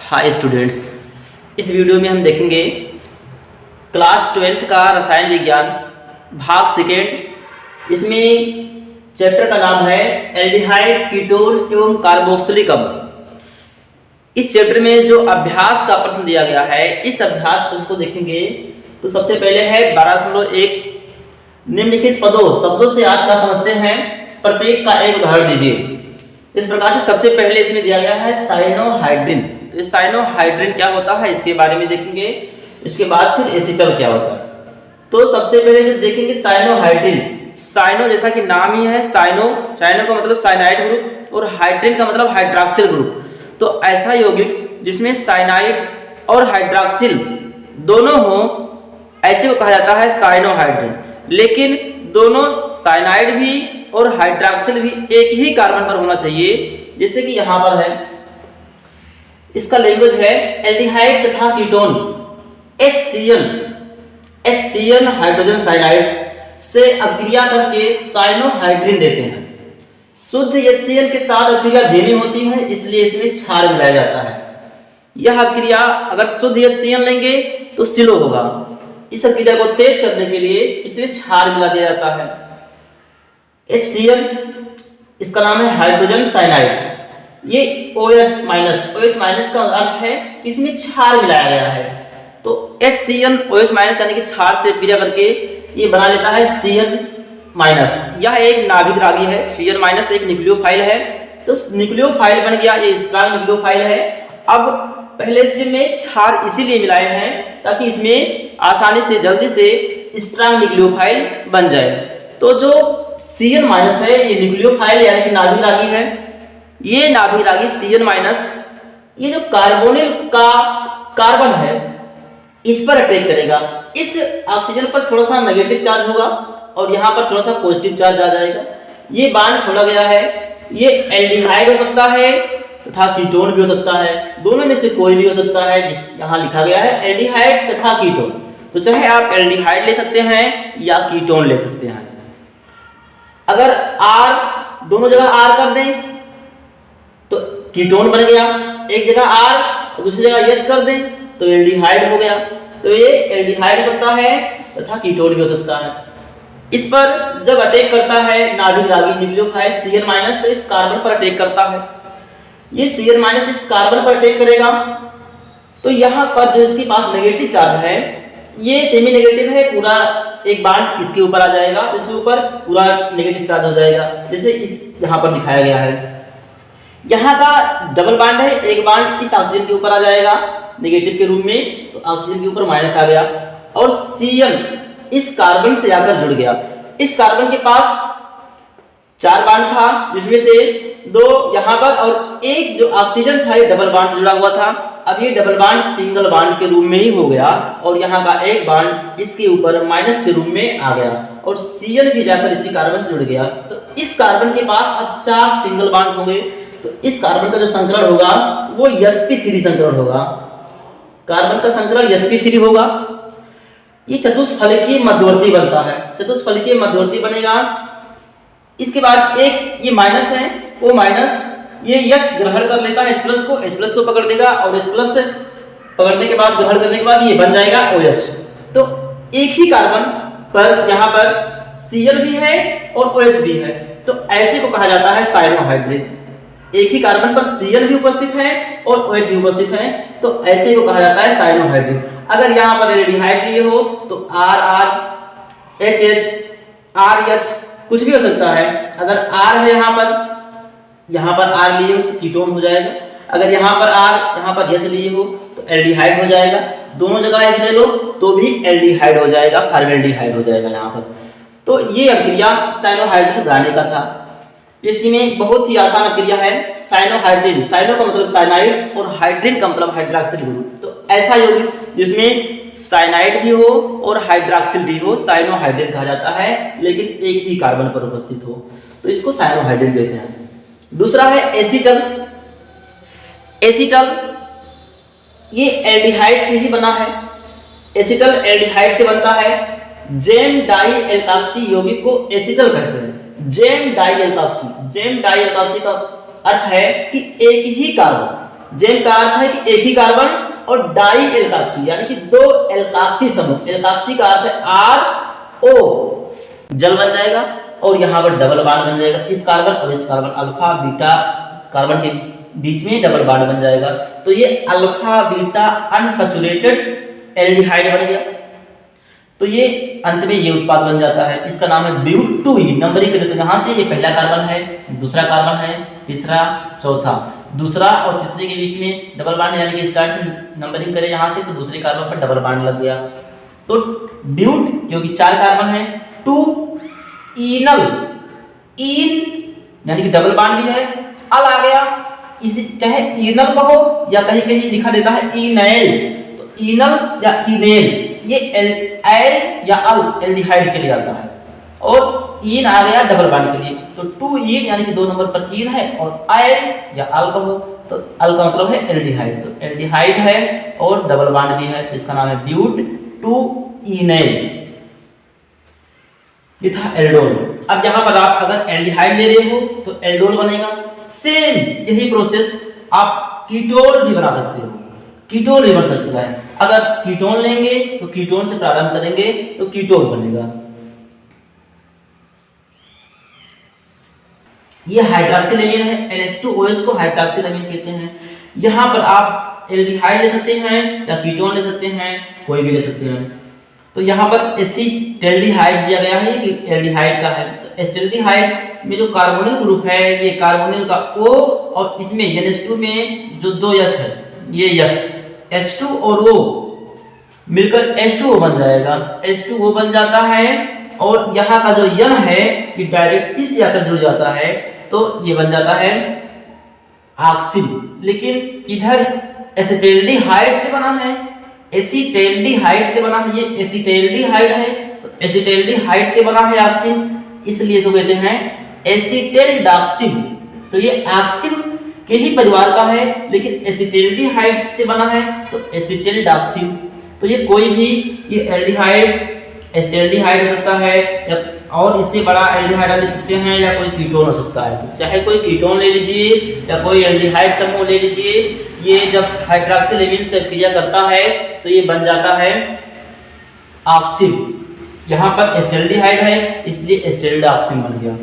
Hi students, इस video में हम देखेंगे क्लास 12th का रसायन विज्ञान भाग सेकेंड। इसमें चैप्टर का नाम है एल्डिहाइड, कीटोन एवं कार्बोक्सिलिक अम्ल। इस चैप्टर में जो अभ्यास का प्रश्न दिया गया है, इस अभ्यास प्रश्न को देखेंगे तो सबसे पहले है 12.1 निम्नलिखित शब्दों से आज का समझते हैं, प्रत्येक का एक उदाहरण दीजिए। इस प्रकार से सबसे पहले इसमें दिया गया है साइनोहाइड्रिन। तो साइनोहाइड्रिन क्या होता है इसके बारे में देखेंगे, इसके बाद फिर एसीटल क्या होता है। तो सबसे पहले जो देखेंगे साइनोहाइड्रिन, साइनो जैसा कि नाम ही है, साइनो का मतलब साइनाइड ग्रुप और हाइड्रिन का मतलब हाइड्रॉक्सिल ग्रुप। तो ऐसा यौगिक जिसमें साइनाइड और हाइड्रॉक्सिल दोनों हो, ऐसे को कहा जाता है साइनोहाइड्रिन। लेकिन दोनों साइनाइड भी और हाइड्रॉक्सिल भी एक ही कार्बन पर होना चाहिए, जैसे कि यहां पर है। इसका लैंग्वेज है एल्डिहाइड तथा कीटोन HCl हाइड्रोजन साइनाइड से अभिक्रिया करके साइनोहाइड्रिन देते हैं। शुद्ध HCl के साथ अभिक्रिया धीमी होती है, इसलिए इसमें क्षार मिलाया जाता है। यह अभिक्रिया अगर शुद्ध HCl लेंगे तो सिलो होगा। इस अभिक्रिया को तेज करने के लिए इसमें क्षार मिला दिया जाता है। HCl इसका नाम है हाइड्रोजन साइनाइड। ये OH- का अर्थ है कि इसमें क्षार मिलाया गया है। तो HCl OH- यानी कि क्षार से अभिक्रिया करके ये बना लेता है Cl-। यह एक नाभिक रागी है। Cl- एक न्यूक्लियोफाइल है। तो न्यूक्लियोफाइल बन गया, ये स्ट्रॉन्ग न्यूक्लियोफाइल है। अब पहले इसमें क्षार इसीलिए मिलाए हैं ताकि इसमें आसानी से जल्दी से स्ट्रॉन्ग न्यूक्लियोफाइल बन जाए। तो जो Cl- है ये न्यूक्लियोफाइल यानी कि नाभिक रागी है। ये नाभिक रागी Cl- ये जो कार्बोनिल का कार्बन है इस पर अटैक करेगा। इस ऑक्सीजन पर थोड़ा सा नेगेटिव चार्ज होगा और यहाँ पर थोड़ा सा पॉजिटिव चार्ज आ जाएगा। ये बांड छोड़ा गया है। ये एल्डिहाइड हो सकता है तथा कीटोन भी हो सकता है, दोनों में से कोई भी हो सकता है। यहाँ लिखा गया है एल्डिहाइड तथा कीटोन। तो चाहे आप एल्डिहाइड ले सकते हैं या कीटोन ले सकते हैं। अगर R दोनों जगह R कर दें तो कीटोन बन गया, एक जगह R और दूसरी जगह S कर दें तो एल्डिहाइड हो गया। तो ये एल्डिहाइड हो सकता है तथा कीटोन भी हो सकता है। इस पर जब अटैक करता है नाभिक रागी न्यूक्लियोफाइल Cl- तो इस कार्बन पर अटैक करता है। ये Cl- इस कार्बन पर अटैक करेगा तो यहाँ पर जो इसके पास नेगेटिव चार्ज है ये सेमी नेगेटिव है, पूरा एक बांड इसके ऊपर आ जाएगा, इसके ऊपर पूरा नेगेटिव चार्ज हो जाएगा, जैसे इस यहाँ पर दिखाया गया है। यहाँ का डबल बांड है, एक बांड इस ऑक्सीजन के ऊपर आ जाएगा नेगेटिव के रूप में, तो ऑक्सीजन के ऊपर माइनस आ गया और Cl इस कार्बन से आकर जुड़ गया। इस कार्बन के पास 4 बांड था, जिसमें से 2 यहाँ पर और एक जो ऑक्सीजन था ये डबल बांड से जुड़ा हुआ था। अब ये डबल बांड सिंगल बांड के रूप में ही हो गया और यहाँ का एक बांड इसके ऊपर माइनस के रूप में आ गया और Cl भी जाकर इसी कार्बन से जुड़ गया। तो इस कार्बन के पास अब 4 सिंगल बांड होंगे। तो इस कार्बन का जो संकरण होगा वो sp3 संकरण होगा। कार्बन का संकरण sp3 होगा। ये चतुष्फलकीय मध्यवर्ती बनता है, चतुष्फलकीय मध्यवर्ती बनेगा। इसके बाद एक ये माइनस है, O माइनस ये H ग्रहण कर लेता है H+ को पकड़ देगा और H+ पकड़ने के बाद ग्रहण करने के बाद ये बन जाएगा OH। तो एक ही कार्बन पर यहाँ पर Cl भी है और OH भी है, तो ऐसे को कहा जाता है साइनोहाइड्रिन। एक ही कार्बन पर Cl भी उपस्थित है और OH भी उपस्थित है, तो ऐसे को कहा जाता है साइनोहाइड्रिन। अगर यहाँ पर एल्डिहाइड लिए हो तो RR, HH, RH कुछ भी हो सकता है। अगर R है यहाँ पर R लिए हो तो कीटोन हो जाएगा। अगर यहाँ पर R यहाँ पर S लिए हो तो एल्डिहाइड हो जाएगा। दोनों जगह S ले लो तो भी एल्डिहाइड हो जाएगा, फॉर्मेल्डिहाइड हो जाएगा यहाँ पर। तो ये अभिक्रिया साइनोहाइड्रिन बनाने का था। इसमें बहुत ही आसान अभिक्रिया है। साइनोहाइड्रिन, साइनो का मतलब साइनाइड और हाइड्रिन का मतलब हाइड्रॉक्सिल ग्रुप। तो ऐसा यौगिक जिसमें साइनाइड भी हो और हाइड्रॉक्सिल भी हो साइनोहाइड्रिन कहा जाता है, लेकिन एक ही कार्बन पर उपस्थित हो, तो इसको साइनोहाइड्रिन कहते हैं। दूसरा है एसीटल। एसीटल ये एल्डिहाइड से ही बना है। एसीटल एल्डिहाइड से बनता है। जेम डाई एल्काक्सी यौगिक को एसीटल कहते हैं। जेम डाई एल्काक्सी का अर्थ है कि एक ही कार्बन जेम का अर्थ है कि एक ही कार्बन, और डाई एल्काक्सी यानी कि दो एल्काक्सी समूह। एल्काक्सी का अर्थ है R O, जल बन जाएगा और यहाँ पर डबल बॉन्ड बन जाएगा। इस कार्बन और इस कार्बन अल्फा बीटा कार्बन के बीच में डबल बॉन्ड बन जाएगा, तो ये अल्फा बीटा अनसैचुरेटेड एल्डिहाइड बन गया। तो ये अंत में ये उत्पाद बन जाता है, इसका नाम है ब्यूट-2-ईन। नंबरिंग करें तो यहाँ से ये पहला कार्बन है, दूसरा कार्बन है, तीसरा, चौथा। दूसरा और तीसरे के बीच में डबल बॉन्ड यानी कि स्टार्ट से नंबरिंग करें यहाँ से तो दूसरे कार्बन पर डबल बॉन्ड लग गया। तो ब्यूट क्योंकि 4 कार्बन है, 2 ईनल, ईन यानी कि डबल बॉन्ड भी है, अल आ गया, इसे चाहे ईनल कहो या कहीं कहीं लिखा देता है इनैल, तो ईनल या इनेल ये एल या अल एल्डिहाइड के लिए आता है, और ईन आ गया डबल बॉन्ड के लिए। तो 2 ईन यानी कि 2 नंबर पर ईन है, और एल या अल कहो तो अल का मतलब है एल्डिहाइड, तो एल्डिहाइड है और डबल बॉन्ड भी है, तो इसका नाम है ब्यूट-2-ईनेल। ये था एल्डोल। अब यहाँ पर आप अगर एल्डिहाइड ले रहे हो तो एल्डोल बनेगा। सेम यही प्रोसेस आप कीटोन भी बना सकते हो, कीटोन भी बन सकता है। अगर कीटोन लेंगे तो कीटोन से प्रारंभ करेंगे तो कीटोन बनेगा। ये हाइड्रॉक्सिलेमिन है, NH2OH को हाइड्रॉक्सिलेमिन कहते हैं। यहाँ पर आप एल्डिहाइड ले सकते हैं या कीटोन ले सकते हैं, कोई भी ले सकते हैं। तो यहाँ पर एसिटाल्डिहाइड दिया गया है कि एल्डिहाइड का है, तो एसिटाल्डिहाइड में जो कार्बोनिल ग्रुप है ये कार्बोनिल का O, और इसमें NH2 में जो 2 H है ये H2 और O मिलकर H2O बन जाएगा, H2O बन जाता है। और यहाँ का जो N है कि डायरेक्ट C से आकर जुड़ जाता है तो ये बन जाता है ऑक्सिल। लेकिन इधर एसिटाल्डिहाइड से बना है, एसिटाल्डिहाइड से बना है, ये एसिटाल्डिहाइड है तो एसिटाल्डिहाइड से बना है ऑक्सिल, इसलिए इसको कहते हैं एसिटाल्डॉक्सिल। तो ये ऑक्सिल के ही परिवार का है लेकिन एसिटाल्डिहाइड से बना है तो एसिटाल्डॉक्सिल। तो ये कोई भी ये एल्डिहाइड एसिटाल्डिहाइड हो सकता है या और इससे बड़ा एल्डिहाइड ले सकते हैं या कोई कीटोन हो सकता है। तो चाहे कोई कीटोन ले लीजिए या कोई एल्डिहाइड समूह ले लीजिए, ये जब हाइड्रॉक्सिलेमिन से क्रिया करता है तो ये बन जाता है ऑक्सिल। यहाँ पर एसिटाल्डिहाइड है इसलिए एसिटाल्डॉक्सिल बन गया।